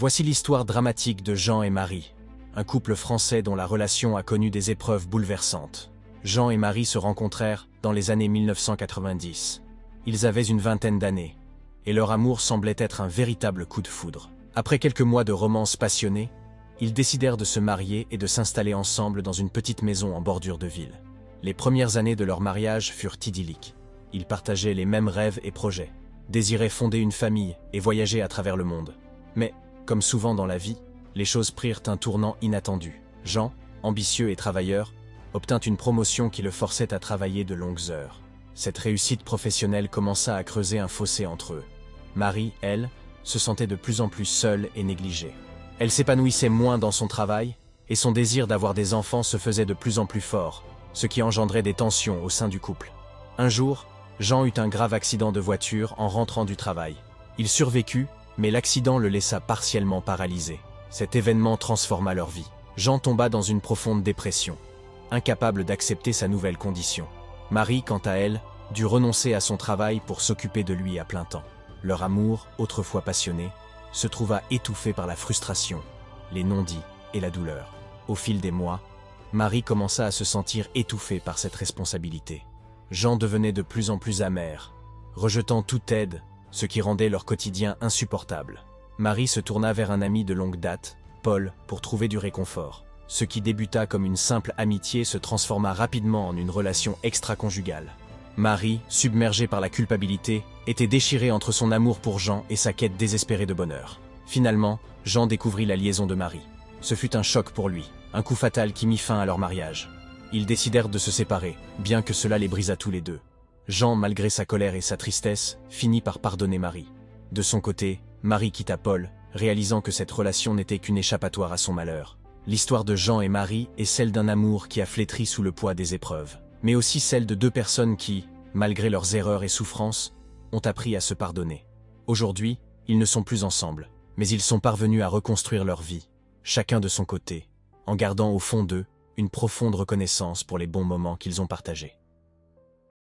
Voici l'histoire dramatique de Jean et Marie, un couple français dont la relation a connu des épreuves bouleversantes. Jean et Marie se rencontrèrent dans les années 1990. Ils avaient une vingtaine d'années, et leur amour semblait être un véritable coup de foudre. Après quelques mois de romance passionnée, ils décidèrent de se marier et de s'installer ensemble dans une petite maison en bordure de ville. Les premières années de leur mariage furent idylliques. Ils partageaient les mêmes rêves et projets, désiraient fonder une famille et voyager à travers le monde. Mais, comme souvent dans la vie, les choses prirent un tournant inattendu. Jean, ambitieux et travailleur, obtint une promotion qui le forçait à travailler de longues heures. Cette réussite professionnelle commença à creuser un fossé entre eux. Marie, elle, se sentait de plus en plus seule et négligée. Elle s'épanouissait moins dans son travail, et son désir d'avoir des enfants se faisait de plus en plus fort, ce qui engendrait des tensions au sein du couple. Un jour, Jean eut un grave accident de voiture en rentrant du travail. Il survécut, mais l'accident le laissa partiellement paralysé. Cet événement transforma leur vie. Jean tomba dans une profonde dépression, incapable d'accepter sa nouvelle condition. Marie, quant à elle, dut renoncer à son travail pour s'occuper de lui à plein temps. Leur amour, autrefois passionné, se trouva étouffé par la frustration, les non-dits et la douleur. Au fil des mois, Marie commença à se sentir étouffée par cette responsabilité. Jean devenait de plus en plus amer, rejetant toute aide, ce qui rendait leur quotidien insupportable. Marie se tourna vers un ami de longue date, Paul, pour trouver du réconfort. Ce qui débuta comme une simple amitié se transforma rapidement en une relation extra-conjugale. Marie, submergée par la culpabilité, était déchirée entre son amour pour Jean et sa quête désespérée de bonheur. Finalement, Jean découvrit la liaison de Marie. Ce fut un choc pour lui, un coup fatal qui mit fin à leur mariage. Ils décidèrent de se séparer, bien que cela les brisât tous les deux. Jean, malgré sa colère et sa tristesse, finit par pardonner Marie. De son côté, Marie quitta Paul, réalisant que cette relation n'était qu'une échappatoire à son malheur. L'histoire de Jean et Marie est celle d'un amour qui a flétri sous le poids des épreuves, mais aussi celle de deux personnes qui, malgré leurs erreurs et souffrances, ont appris à se pardonner. Aujourd'hui, ils ne sont plus ensemble, mais ils sont parvenus à reconstruire leur vie, chacun de son côté, en gardant au fond d'eux une profonde reconnaissance pour les bons moments qu'ils ont partagés.